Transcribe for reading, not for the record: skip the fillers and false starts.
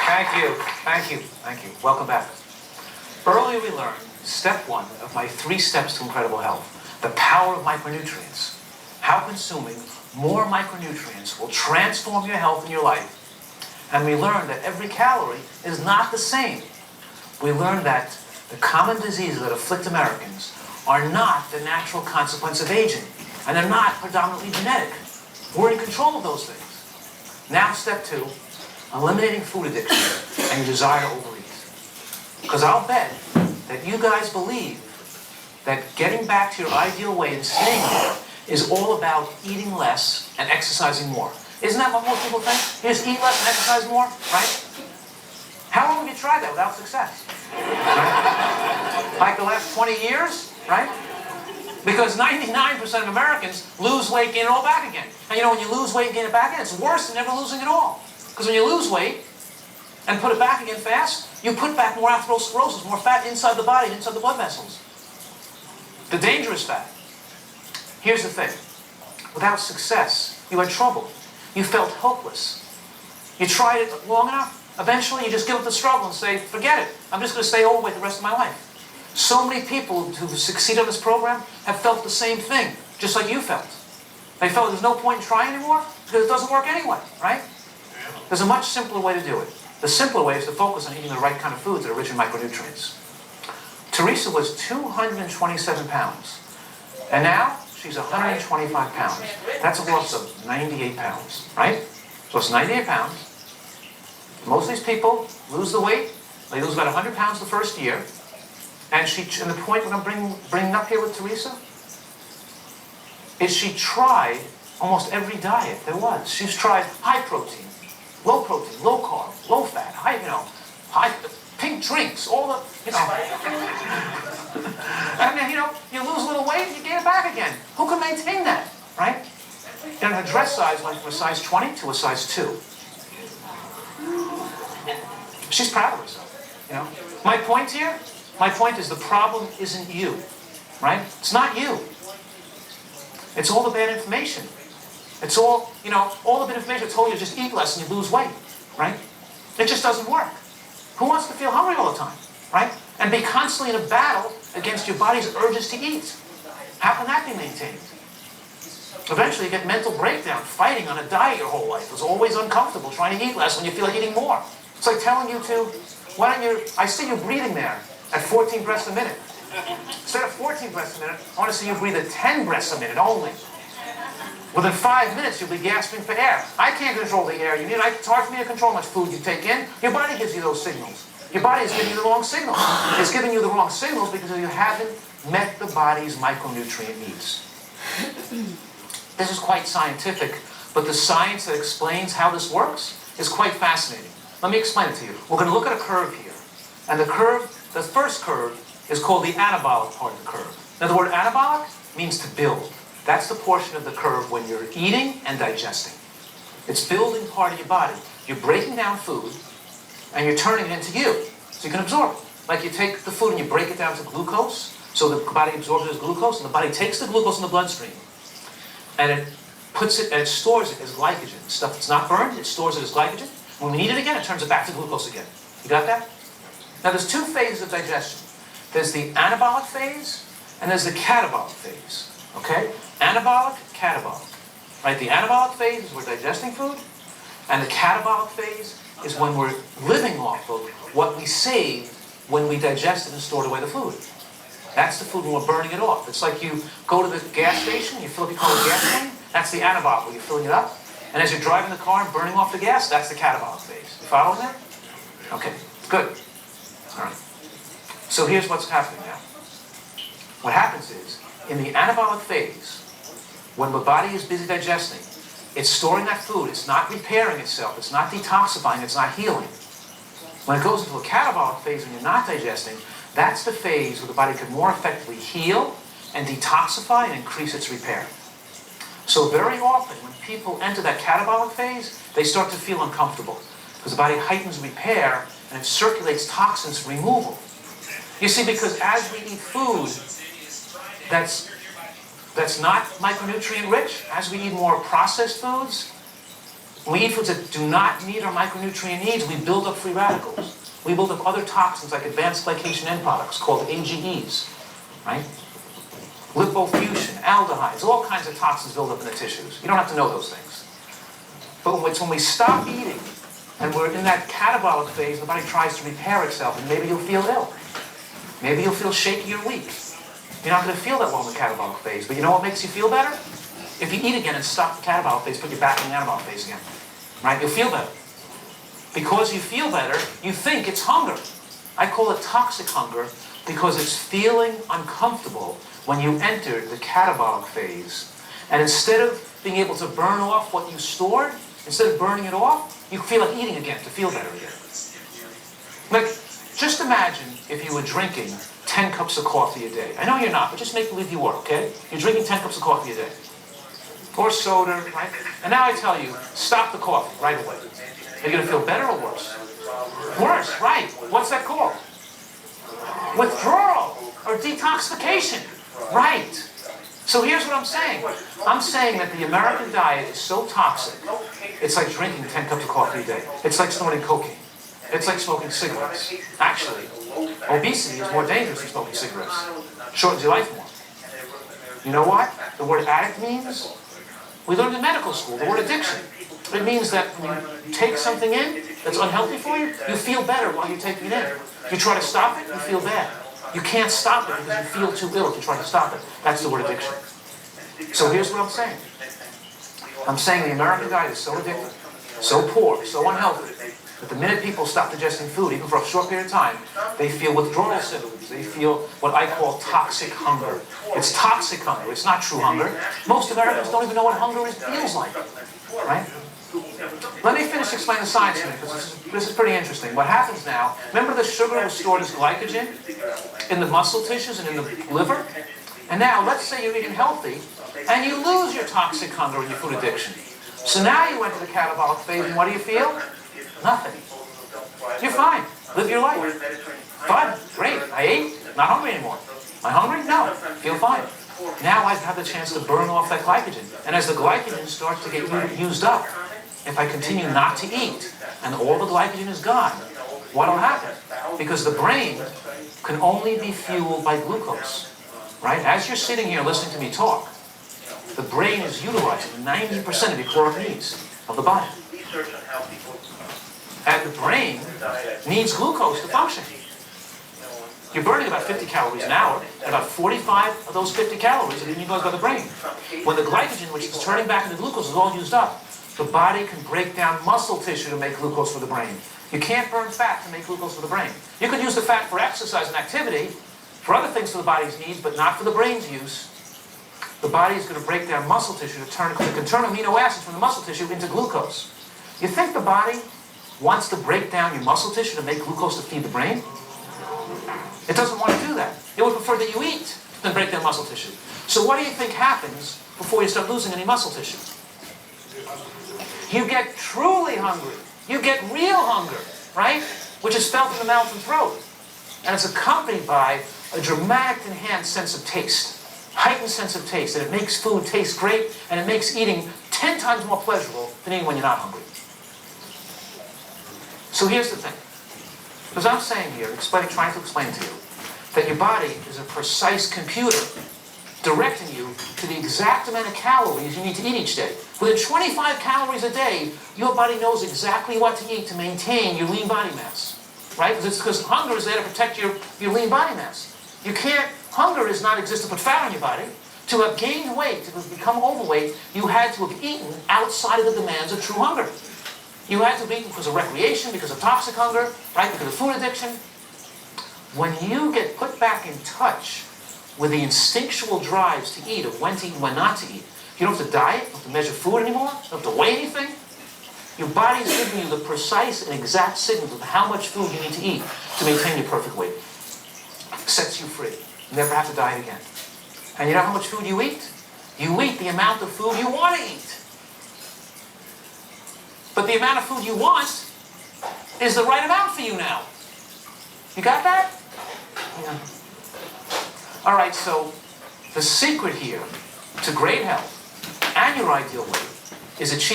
Thank you, thank you, thank you. Welcome back. Earlier we learned step 1 of my 3 steps to incredible health, the power of micronutrients. How consuming more micronutrients will transform your health and your life. And we learned that every calorie is not the same. We learned that the common diseases that afflict Americans are not the natural consequence of aging, and they're not predominantly genetic. We're in control of those things. Now step 2, eliminating food addiction and your desire to overeat. Because I'll bet that you guys believe that getting back to your ideal weight and staying there is all about eating less and exercising more. Isn't that what most people think? You just eat less and exercise more, right? How long have you tried that without success? Right? Like the last 20 years, right? Because 99% of Americans lose weight, gain it all back again. And you know, when you lose weight and gain it back again, it's worse than never losing it all. Because when you lose weight and put it back again fast, you put back more atherosclerosis, more fat inside the body, inside the blood vessels. The dangerous fat. Here's the thing. Without success, you had trouble. You felt hopeless. You tried it long enough. Eventually, you just give up the struggle and say, forget it. I'm just going to stay overweight the rest of my life. So many people who succeed on this program have felt the same thing, just like you felt. They felt there's no point in trying anymore because it doesn't work anyway, right? There's a much simpler way to do it. The simpler way is to focus on eating the right kind of foods that are rich in micronutrients. Teresa was 227 pounds, and now she's 125 pounds. That's a loss of 98 pounds, right? So it's 98 pounds. Most of these people lose the weight. They lose about 100 pounds the first year. And the point what I'm bringing up here with Teresa is she tried almost every diet there was. She's tried high protein, low carb, low fat, high pink drinks, all the, and then, you lose a little weight and you gain it back again. Who can maintain that, right? And her dress size went from a size 20 to a size 2. She's proud of herself, My point here, is the problem isn't you, right? It's not you. It's all the bad information. It's all, all the bad information that told you just eat less and you lose weight, right? It just doesn't work. Who wants to feel hungry all the time, right? And be constantly in a battle against your body's urges to eat. How can that be maintained? Eventually you get mental breakdown, fighting on a diet your whole life. It's always uncomfortable trying to eat less when you feel like eating more. It's like telling you to, I see you breathing there at 14 breaths a minute. Instead of 14 breaths a minute, I want to see you breathe at 10 breaths a minute only. Within 5 minutes, you'll be gasping for air. I can't control the air you need. It's hard for me to control how much food you take in. Your body gives you those signals. Your body is giving you the wrong signals. It's giving you the wrong signals because you haven't met the body's micronutrient needs. This is quite scientific, but the science that explains how this works is quite fascinating. Let me explain it to you. We're going to look at a curve here. And the first curve is called the anabolic part of the curve. Now, the word anabolic means to build. That's the portion of the curve when you're eating and digesting. It's building part of your body. You're breaking down food, and you're turning it into you, so you can absorb it. Like you take the food and you break it down to glucose, so the body absorbs it as glucose, and the body takes the glucose in the bloodstream, and it puts it, and it stores it as glycogen. Stuff that's not burned, it stores it as glycogen. When we need it again, it turns it back to glucose again. You got that? Now, there's 2 phases of digestion. There's the anabolic phase, and there's the catabolic phase. Okay? Anabolic, catabolic. Right? The anabolic phase is we're digesting food, and the catabolic phase is when we're living off of what we saved when we digested and stored away the food. That's the food when we're burning it off. It's like you go to the gas station, you fill up your car with gasoline, that's the anabolic, where you're filling it up. And as you're driving the car and burning off the gas, that's the catabolic phase. You following that? Okay, good. All right. So here's what's happening now. What happens is, in the anabolic phase, when the body is busy digesting, it's storing that food, it's not repairing itself, it's not detoxifying, it's not healing. When it goes into a catabolic phase when you're not digesting, that's the phase where the body can more effectively heal and detoxify and increase its repair. So very often when people enter that catabolic phase, they start to feel uncomfortable because the body heightens repair and it circulates toxins for removal. You see, because as we eat food that's not micronutrient rich, as we eat more processed foods, When we eat foods that do not meet our micronutrient needs, we build up free radicals. We build up other toxins like advanced glycation end products called AGEs, right? Lipofuscin, aldehydes, all kinds of toxins build up in the tissues. You don't have to know those things. But when we stop eating and we're in that catabolic phase, the body tries to repair itself, and maybe you'll feel ill. Maybe you'll feel shaky or weak. You're not going to feel that well in the catabolic phase, but you know what makes you feel better? If you eat again and stop the catabolic phase, put you back in the anabolic phase again. Right? You'll feel better. Because you feel better, you think it's hunger. I call it toxic hunger because it's feeling uncomfortable when you enter the catabolic phase. And instead of being able to burn off what you stored, instead of burning it off, you feel like eating again to feel better again. Like, just imagine if you were drinking 10 cups of coffee a day. I know you're not, but just make believe you were, okay? You're drinking 10 cups of coffee a day. Or soda, right? And now I tell you, stop the coffee right away. Are you going to feel better or worse? Worse, right. What's that called? Withdrawal or detoxification. Right. So here's what I'm saying. I'm saying that the American diet is so toxic, it's like drinking 10 cups of coffee a day. It's like snorting cocaine. It's like smoking cigarettes. Actually, obesity is more dangerous than smoking cigarettes. Shortens your life more. You know what the word addict means? We learned in medical school the word addiction. It means that when you take something in that's unhealthy for you, you feel better while you're taking it in. If you try to stop it, you feel bad. You can't stop it because you feel too ill if you try to stop it. That's the word addiction. So here's what I'm saying. I'm saying the American diet is so addictive, so poor, so unhealthy, that the minute people stop digesting food, even for a short period of time, they feel withdrawal symptoms. They feel what I call toxic hunger. It's toxic hunger. It's not true hunger. Most Americans don't even know what hunger feels like. Right? Let me finish explaining the science here, because this is pretty interesting. What happens now, remember the sugar was stored as glycogen in the muscle tissues and in the liver? And now, let's say you're eating healthy, and you lose your toxic hunger and your food addiction. So now you enter the catabolic phase, and what do you feel? Nothing. You're fine. Live your life. Fine. Great. I ate. Not hungry anymore. Am I hungry? No. Feel fine. Now I have the chance to burn off that glycogen. And as the glycogen starts to get used up, if I continue not to eat, and all the glycogen is gone, what will happen? Because the brain can only be fueled by glucose. Right? As you're sitting here listening to me talk, the brain is utilizing 90% of your caloric needs of the body. And the brain needs glucose to function. You're burning about 50 calories an hour, and about 45 of those 50 calories are being used by the brain. When the glycogen, which is turning back into glucose, is all used up, the body can break down muscle tissue to make glucose for the brain. You can't burn fat to make glucose for the brain. You could use the fat for exercise and activity, for other things for the body's needs, but not for the brain's use. The body is going to break down muscle tissue to turn amino acids from the muscle tissue into glucose. You think the body wants to break down your muscle tissue to make glucose to feed the brain? It doesn't want to do that. It would prefer that you eat than break down muscle tissue. So what do you think happens before you start losing any muscle tissue? You get truly hungry. You get real hunger, right? Which is felt in the mouth and throat. And it's accompanied by a dramatic enhanced sense of taste. Heightened sense of taste. And it makes food taste great, and it makes eating 10 times more pleasurable than eating when you're not hungry. So here's the thing. Because I'm saying here, trying to explain to you, that your body is a precise computer directing you to the exact amount of calories you need to eat each day. Within 25 calories a day, your body knows exactly what to eat to maintain your lean body mass. Right? Because hunger is there to protect your lean body mass. Hunger does not exist to put fat on your body. To have gained weight, to become overweight, you had to have eaten outside of the demands of true hunger. You had to have eaten because of recreation, because of toxic hunger, right? Because of food addiction. When you get put back in touch with the instinctual drives to eat, of when to eat and when not to eat, you don't have to diet, you don't have to measure food anymore, you don't have to weigh anything. Your body's giving you the precise and exact signals of how much food you need to eat to maintain your perfect weight. Sets you free. You never have to diet again. And you know how much food you eat? You eat the amount of food you want to eat. But the amount of food you want is the right amount for you now. You got that? Yeah. All right, so the secret here to great health and your ideal weight is achieving